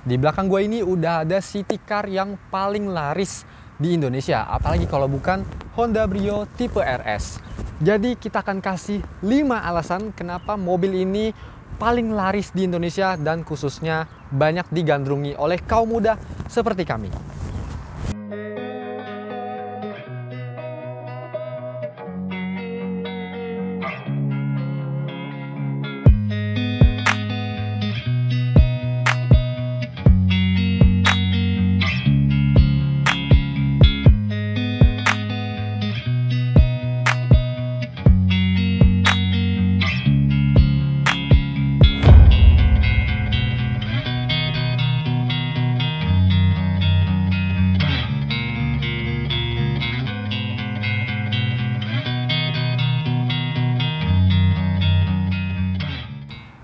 Di belakang gue ini udah ada city car yang paling laris di Indonesia, apalagi kalau bukan Honda Brio tipe RS. Jadi kita akan kasih 5 alasan kenapa mobil ini paling laris di Indonesia dan khususnya banyak digandrungi oleh kaum muda seperti kami.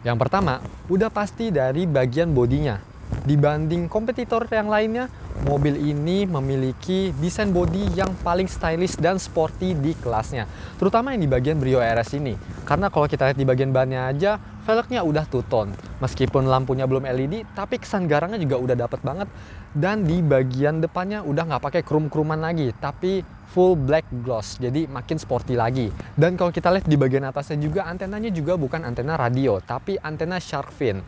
Yang pertama, udah pasti dari bagian bodinya. Dibanding kompetitor yang lainnya, mobil ini memiliki desain bodi yang paling stylish dan sporty di kelasnya. Terutama yang di bagian Brio RS ini. Karena kalau kita lihat di bagian bannya aja, velgnya udah two-tone. Meskipun lampunya belum LED, tapi kesan garangnya juga udah dapet banget. Dan di bagian depannya udah nggak pakai krum-kruman lagi, tapi full black gloss, jadi makin sporty lagi. Dan kalau kita lihat di bagian atasnya juga, antenanya juga bukan antena radio, tapi antena shark fin.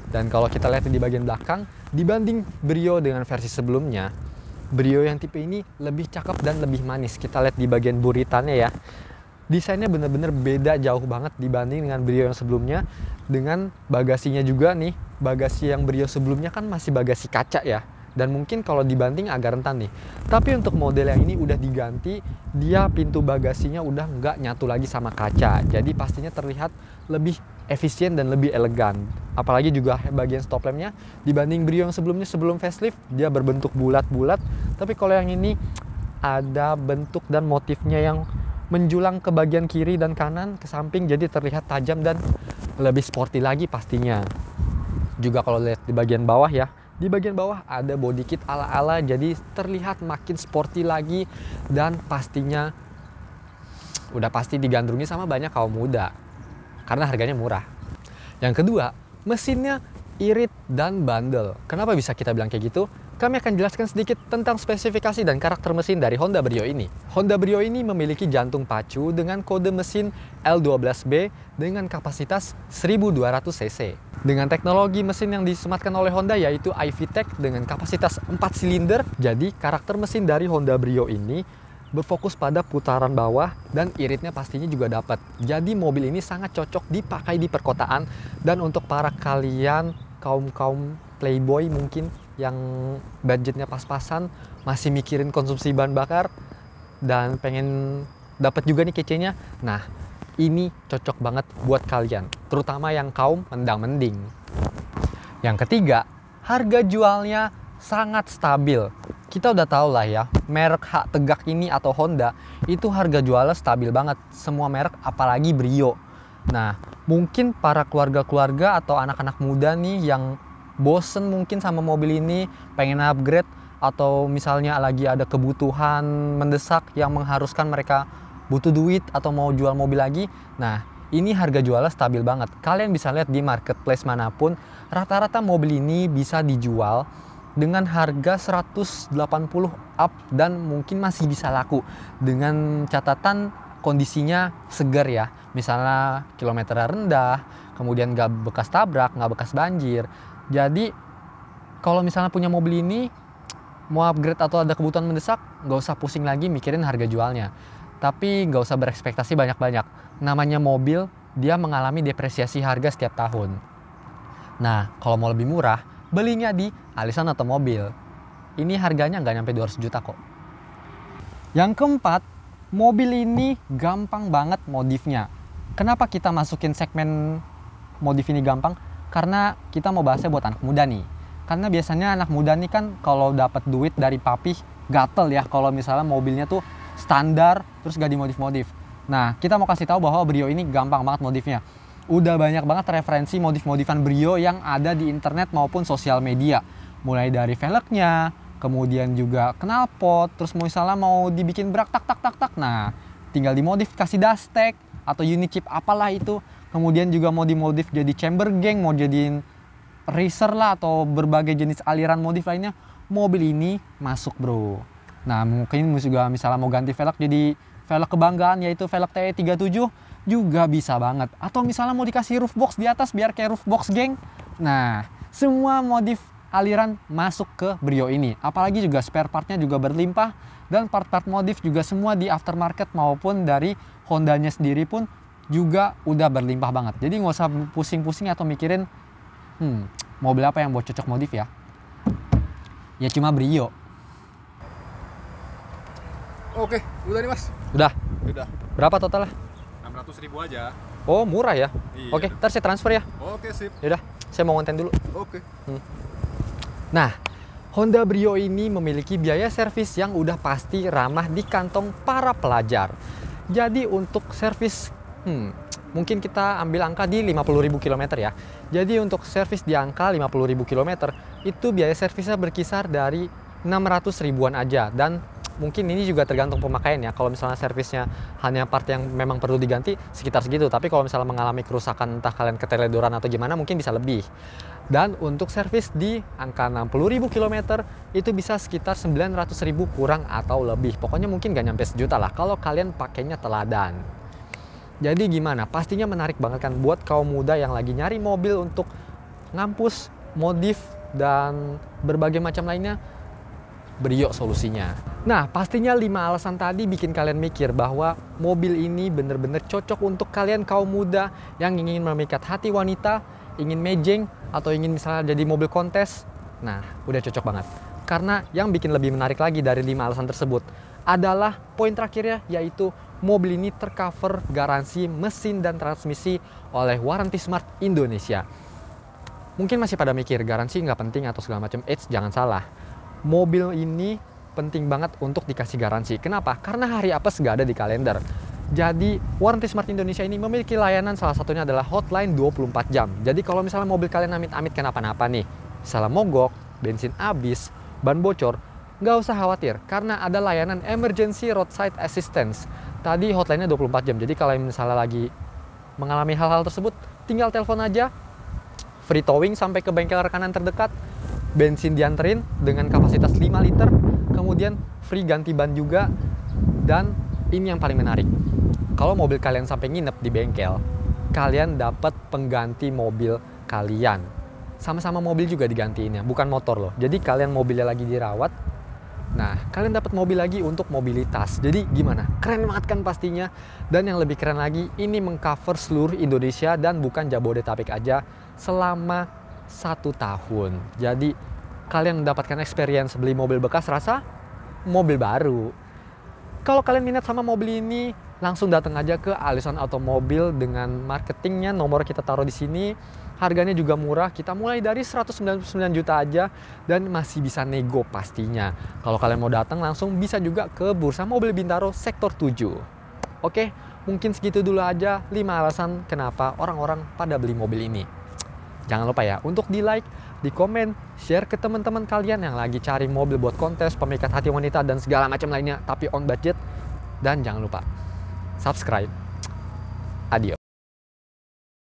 Dan kalau kita lihat di bagian belakang, dibanding Brio dengan versi sebelumnya, Brio yang tipe ini lebih cakep dan lebih manis. Kita lihat di bagian buritannya ya, desainnya bener-bener beda jauh banget dibanding dengan Brio yang sebelumnya. Dengan bagasinya juga nih, bagasi yang Brio sebelumnya kan masih bagasi kaca ya, dan mungkin kalau dibanting agak rentan nih. Tapi untuk model yang ini udah diganti, dia pintu bagasinya udah nggak nyatu lagi sama kaca, jadi pastinya terlihat lebih efisien dan lebih elegan. Apalagi juga bagian stop lampnya dibanding Brio yang sebelumnya, sebelum facelift dia berbentuk bulat-bulat, tapi kalau yang ini ada bentuk dan motifnya yang menjulang ke bagian kiri dan kanan, ke samping, jadi terlihat tajam dan lebih sporty lagi pastinya. Juga kalau lihat di bagian bawah ya, di bagian bawah ada body kit ala-ala, jadi terlihat makin sporty lagi dan pastinya udah pasti digandrungi sama banyak kaum muda karena harganya murah. Yang kedua, mesinnya irit dan bandel. Kenapa bisa kita bilang kayak gitu? Kami akan jelaskan sedikit tentang spesifikasi dan karakter mesin dari Honda Brio ini. Honda Brio ini memiliki jantung pacu dengan kode mesin L12B dengan kapasitas 1200 cc. Dengan teknologi mesin yang disematkan oleh Honda yaitu iVTEC dengan kapasitas 4 silinder. Jadi karakter mesin dari Honda Brio ini berfokus pada putaran bawah dan iritnya pastinya juga dapat. Jadi mobil ini sangat cocok dipakai di perkotaan, dan untuk para kalian kaum playboy mungkin yang budgetnya pas-pasan, masih mikirin konsumsi bahan bakar dan pengen dapat juga nih kecenya. Nah, ini cocok banget buat kalian, terutama yang kaum mendang-mending. Yang ketiga, harga jualnya sangat stabil. Kita udah tahu lah ya, merek hak tegak ini atau Honda itu harga jualnya stabil banget. Semua merek, apalagi Brio. Nah, mungkin para keluarga-keluarga atau anak-anak muda nih yang bosen mungkin sama mobil ini, pengen upgrade, atau misalnya lagi ada kebutuhan mendesak yang mengharuskan mereka butuh duit atau mau jual mobil lagi. Nah, ini harga jualnya stabil banget. Kalian bisa lihat di marketplace manapun, rata-rata mobil ini bisa dijual dengan harga 180 up dan mungkin masih bisa laku dengan catatan kondisinya segar ya. Misalnya kilometernya rendah, kemudian gak bekas tabrak, gak bekas banjir. Jadi kalau misalnya punya mobil ini, mau upgrade atau ada kebutuhan mendesak, gak usah pusing lagi mikirin harga jualnya. Tapi gak usah berekspektasi banyak-banyak. Namanya mobil, dia mengalami depresiasi harga setiap tahun. Nah, kalau mau lebih murah, belinya di Alisan Otomobil. Ini harganya nggak nyampe 200 juta kok. Yang keempat, mobil ini gampang banget modifnya. Kenapa kita masukin segmen modif ini gampang? Karena kita mau bahasnya buat anak muda nih. Karena biasanya anak muda nih kan kalau dapat duit dari papi, gatel ya kalau misalnya mobilnya tuh standar terus gak dimodif-modif. Nah, kita mau kasih tahu bahwa Brio ini gampang banget modifnya. Udah banyak banget referensi modif-modifan Brio yang ada di internet maupun sosial media. Mulai dari velgnya, kemudian juga knalpot, terus misalnya mau dibikin brak tak tak tak tak. Nah, tinggal dimodif kasih dustek atau unit chip apalah itu. Kemudian juga mau dimodif jadi chamber gang, mau jadiin racer lah atau berbagai jenis aliran modif lainnya, mobil ini masuk bro. Nah mungkin juga misalnya mau ganti velg jadi velg kebanggaan yaitu velg TE37 juga bisa banget. Atau misalnya mau dikasih roof box di atas biar kayak roof box geng. Nah semua modif aliran masuk ke Brio ini. Apalagi juga spare partnya juga berlimpah. Dan part-part modif juga semua di aftermarket maupun dari Hondanya sendiri pun juga udah berlimpah banget. Jadi nggak usah pusing-pusing atau mikirin mobil apa yang buat cocok modif ya. Ya cuma Brio. Oke, udah nih mas. Udah? Udah. Berapa totalnya? 600.000 aja. Oh murah ya? Iya. Oke, ntar saya transfer ya. Oke sip. Yaudah, saya mau ngonten dulu. Oke. Nah, Honda Brio ini memiliki biaya servis yang udah pasti ramah di kantong para pelajar. Jadi untuk servis, mungkin kita ambil angka di 50.000 km ya. Jadi untuk servis di angka 50.000 km, itu biaya servisnya berkisar dari 600 ribuan aja. Dan mungkin ini juga tergantung pemakaian ya. Kalau misalnya servisnya hanya part yang memang perlu diganti, sekitar segitu. Tapi kalau misalnya mengalami kerusakan, entah kalian keteledoran atau gimana, mungkin bisa lebih. Dan untuk servis di angka 60.000 km, itu bisa sekitar 900.000 kurang atau lebih. Pokoknya mungkin gak nyampe sejuta lah kalau kalian pakainya teladan. Jadi gimana? Pastinya menarik banget kan buat kaum muda yang lagi nyari mobil untuk ngampus, modif, dan berbagai macam lainnya. Brio solusinya. Nah, pastinya 5 alasan tadi bikin kalian mikir bahwa mobil ini bener-bener cocok untuk kalian kaum muda yang ingin memikat hati wanita, ingin mejeng, atau ingin misalnya jadi mobil kontes. Nah, udah cocok banget. Karena yang bikin lebih menarik lagi dari 5 alasan tersebut adalah poin terakhirnya, yaitu mobil ini tercover garansi mesin dan transmisi oleh Warranty Smart Indonesia. Mungkin masih pada mikir garansi nggak penting atau segala macam. Jangan salah. Mobil ini penting banget untuk dikasih garansi. Kenapa? Karena hari apes nggak ada di kalender. Jadi Warranty Smart Indonesia ini memiliki layanan, salah satunya adalah hotline 24 jam. Jadi kalau misalnya mobil kalian amit-amit kenapa-napa nih, misalnya mogok, bensin habis, ban bocor, nggak usah khawatir karena ada layanan Emergency Roadside Assistance. Tadi hotline-nya 24 jam. Jadi kalau misalnya lagi mengalami hal-hal tersebut, tinggal telepon aja, free towing sampai ke bengkel rekanan terdekat, bensin dianterin dengan kapasitas 5 liter, kemudian free ganti ban juga. Dan ini yang paling menarik, kalau mobil kalian sampai nginep di bengkel, kalian dapat pengganti mobil kalian. Sama-sama mobil juga digantiinnya, bukan motor loh. Jadi kalian mobilnya lagi dirawat, nah kalian dapat mobil lagi untuk mobilitas. Jadi gimana? Keren banget kan pastinya. Dan yang lebih keren lagi, ini mengcover seluruh Indonesia dan bukan Jabodetabek aja selama 1 tahun. Jadi kalian mendapatkan experience beli mobil bekas rasa mobil baru. Kalau kalian minat sama mobil ini, langsung datang aja ke Allison Automobil dengan marketingnya. Nomor kita taruh di sini. Harganya juga murah. Kita mulai dari 199 juta aja dan masih bisa nego pastinya. Kalau kalian mau datang langsung bisa juga ke Bursa Mobil Bintaro Sektor 7. Oke, mungkin segitu dulu aja 5 alasan kenapa orang-orang pada beli mobil ini. Jangan lupa ya untuk di like, di komen, share ke teman-teman kalian yang lagi cari mobil buat kontes, pemikat hati wanita, dan segala macam lainnya, tapi on budget. Dan jangan lupa subscribe. Adio.